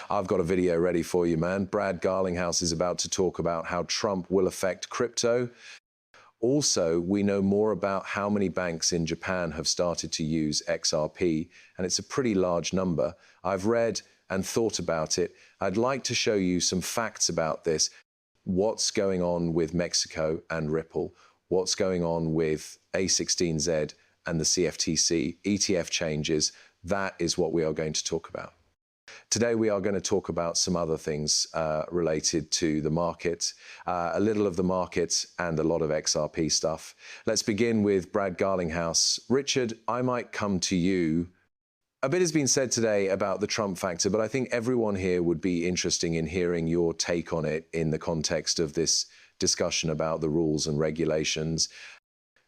I've got a video ready for you, man. Brad Garlinghouse is about to talk about how Trump will affect crypto. Also, we know more about how many banks in Japan have started to use XRP, and it's a pretty large number. I've read and thought about it. I'd like to show you some facts about this. What's going on with Mexico and Ripple? What's going on with A16Z and the CFTC, ETF changes? That is what we are going to talk about. Today, we are going to talk about some other things related to the market, a little of the market and a lot of XRP stuff. Let's begin with Brad Garlinghouse. Richard, I might come to you. A bit has been said today about the Trump factor, but I think everyone here would be interested in hearing your take on it in the context of this discussion about the rules and regulations.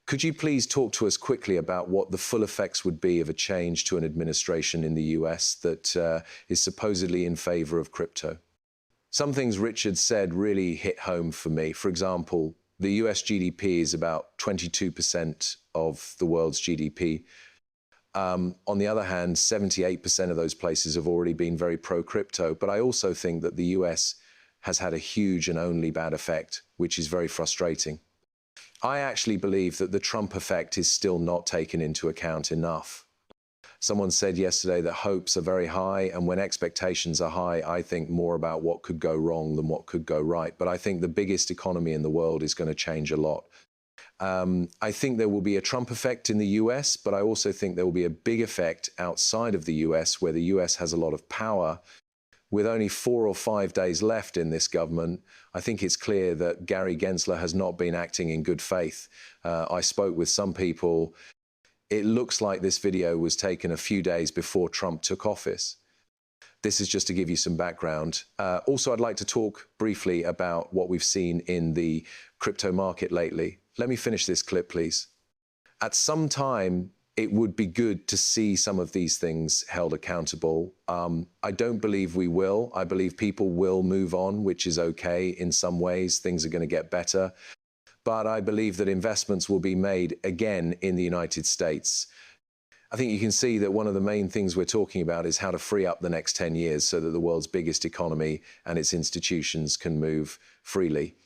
Could you please talk to us quickly about what the full effects would be of a change to an administration in the US that is supposedly in favor of crypto? Some things Richard said really hit home for me. For example, the US GDP is about 22% of the world's GDP. On the other hand, 78% of those places have already been very pro-crypto. But I also think that the US has had a huge and only bad effect, which is very frustrating. I actually believe that the Trump effect is still not taken into account enough. Someone said yesterday that hopes are very high, and when expectations are high, I think more about what could go wrong than what could go right. But I think the biggest economy in the world is going to change a lot. I think there will be a Trump effect in the US, but I also think there will be a big effect outside of the US, where the US has a lot of power. With only 4 or 5 days left in this government, I think it's clear that Gary Gensler has not been acting in good faith. I spoke with some people. It looks like this video was taken a few days before Trump took office. This is just to give you some background. Also, I'd like to talk briefly about what we've seen in the crypto market lately. Let me finish this clip, please. At some time, it would be good to see some of these things held accountable. I don't believe we will. I believe people will move on, which is okay in some ways. Things are going to get better. But I believe that investments will be made again in the United States. I think you can see that one of the main things we're talking about is how to free up the next 10 years so that the world's biggest economy and its institutions can move freely.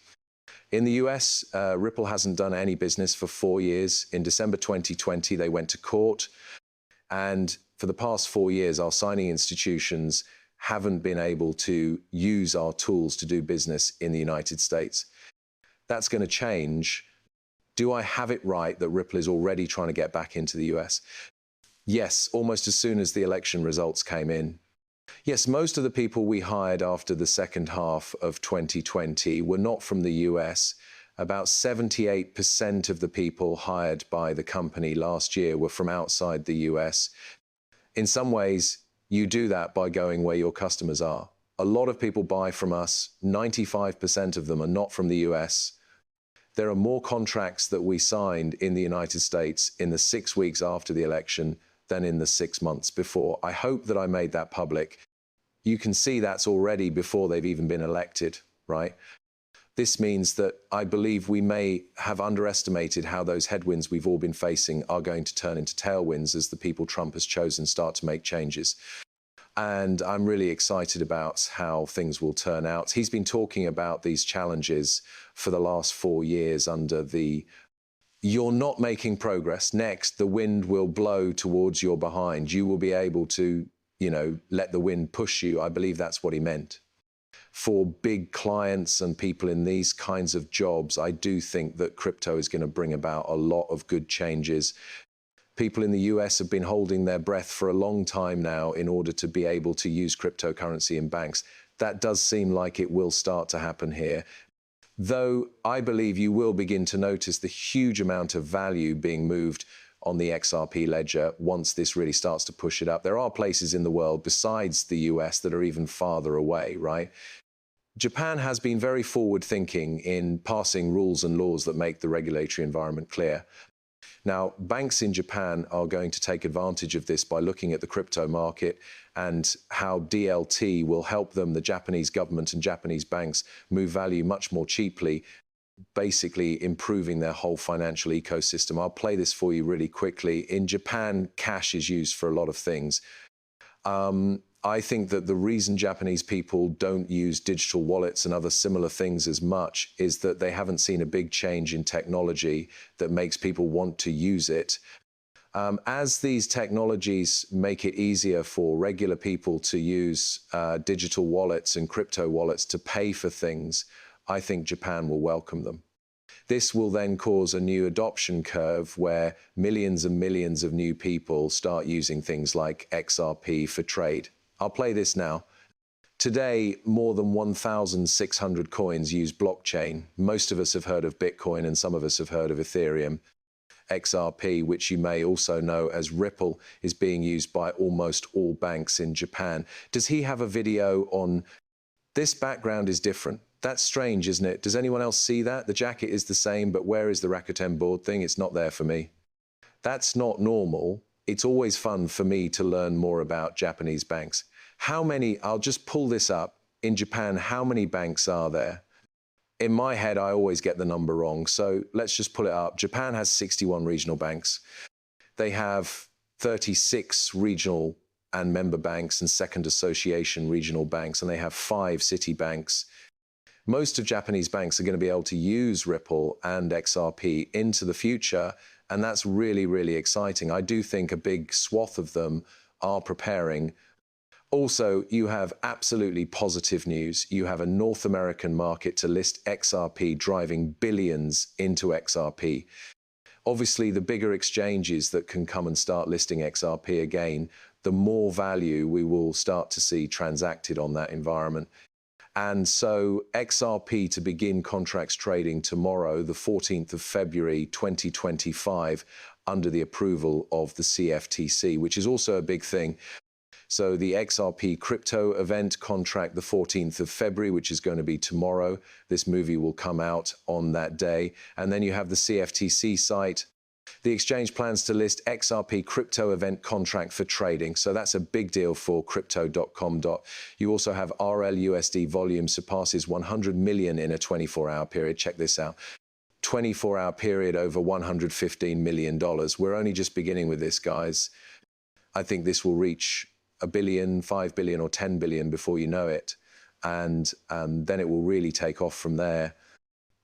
In the US, Ripple hasn't done any business for 4 years. In December 2020, they went to court. And for the past 4 years, our signing institutions haven't been able to use our tools to do business in the United States. That's going to change. Do I have it right that Ripple is already trying to get back into the US? Yes, almost as soon as the election results came in. Yes, most of the people we hired after the second half of 2020 were not from the US. About 78% of the people hired by the company last year were from outside the US. In some ways, you do that by going where your customers are. A lot of people buy from us. 95% of them are not from the US. There are more contracts that we signed in the United States in the 6 weeks after the election than in the 6 months before. I hope that I made that public. You can see that's already before they've even been elected, right? This means that I believe we may have underestimated how those headwinds we've all been facing are going to turn into tailwinds as the people Trump has chosen start to make changes. And I'm really excited about how things will turn out. He's been talking about these challenges for the last 4 years under the "you're not making progress. Next, the wind will blow towards your behind. You will be able to, let the wind push you." I believe that's what he meant. For big clients and people in these kinds of jobs, I do think that crypto is going to bring about a lot of good changes. People in the US have been holding their breath for a long time now in order to be able to use cryptocurrency in banks. That does seem like it will start to happen here. Though I believe you will begin to notice the huge amount of value being moved on the XRP ledger once this really starts to push it up. There are places in the world besides the US that are even farther away, right? Japan has been very forward-thinking in passing rules and laws that make the regulatory environment clear. Now, banks in Japan are going to take advantage of this by looking at the crypto market and how DLT will help them, the Japanese government and Japanese banks, move value much more cheaply, basically improving their whole financial ecosystem. I'll play this for you really quickly. In Japan, cash is used for a lot of things. I think that the reason Japanese people don't use digital wallets and other similar things as much is that they haven't seen a big change in technology that makes people want to use it. As these technologies make it easier for regular people to use digital wallets and crypto wallets to pay for things, I think Japan will welcome them. This will then cause a new adoption curve where millions and millions of new people start using things like XRP for trade. I'll play this now. Today, more than 1,600 coins use blockchain. Most of us have heard of Bitcoin and some of us have heard of Ethereum. XRP, which you may also know as Ripple, is being used by almost all banks in Japan. Does he have a video on this? Background is different. That's strange, isn't it? Does anyone else see that? The jacket is the same, but where is the Rakuten board thing? It's not there for me. That's not normal. It's always fun for me to learn more about Japanese banks. How many, I'll just pull this up. In Japan, how many banks are there? In my head, I always get the number wrong. So let's just pull it up. Japan has 61 regional banks. They have 36 regional and member banks and second association regional banks, and they have 5 city banks. Most of Japanese banks are going to be able to use Ripple and XRP into the future, and that's really, really exciting. I do think a big swath of them are preparing. Also, you have absolutely positive news. You have a North American market to list XRP, driving billions into XRP. Obviously, the bigger exchanges that can come and start listing XRP again, the more value we will start to see transacted on that environment. And so XRP to begin contracts trading tomorrow, the 14th of February, 2025, under the approval of the CFTC, which is also a big thing. So the XRP crypto event contract the 14th of February, which is going to be tomorrow. This movie will come out on that day. And then you have the CFTC site. The exchange plans to list XRP crypto event contract for trading. So that's a big deal for crypto.com. You also have RLUSD volume surpasses 100 million in a 24-hour period. Check this out. 24-hour period over $115 million. We're only just beginning with this, guys. I think this will reach $1 billion, $5 billion, or $10 billion before you know it. And then it will really take off from there.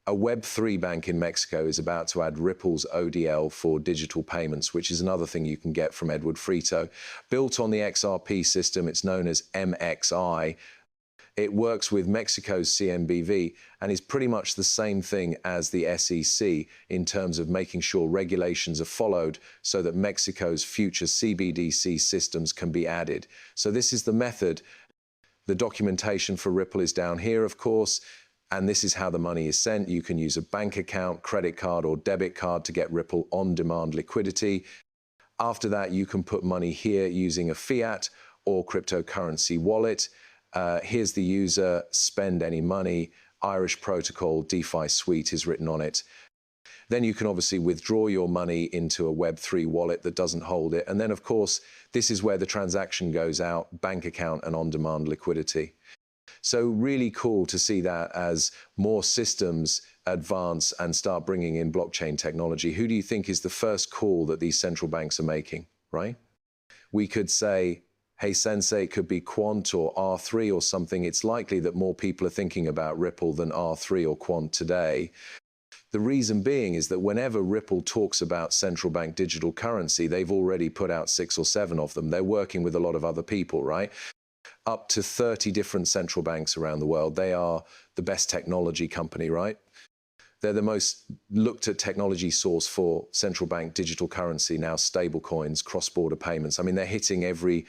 A Web3 bank in Mexico is about to add Ripple's ODL for digital payments, which is another thing you can get from Edward Frito. Built on the XRP system, it's known as MXI. It works with Mexico's CNBV and is pretty much the same thing as the SEC in terms of making sure regulations are followed so that Mexico's future CBDC systems can be added. So this is the method. The documentation for Ripple is down here, of course, and this is how the money is sent. You can use a bank account, credit card, or debit card to get Ripple on-demand liquidity. After that, you can put money here using a fiat or cryptocurrency wallet. Here's the user, spend any money, Irish protocol, DeFi suite is written on it. Then you can obviously withdraw your money into a Web3 wallet that doesn't hold it. And then, of course, this is where the transaction goes out, bank account and on-demand liquidity. So really cool to see that as more systems advance and start bringing in blockchain technology. Who do you think is the first call that these central banks are making, right? We could say, hey, Sensei, it could be Quant or R3 or something. It's likely that more people are thinking about Ripple than R3 or Quant today. The reason being is that whenever Ripple talks about central bank digital currency, they've already put out 6 or 7 of them. They're working with a lot of other people, right? Up to 30 different central banks around the world. They are the best technology company, right? They're the most looked at technology source for central bank digital currency now, stable coins, cross-border payments. I mean, they're hitting every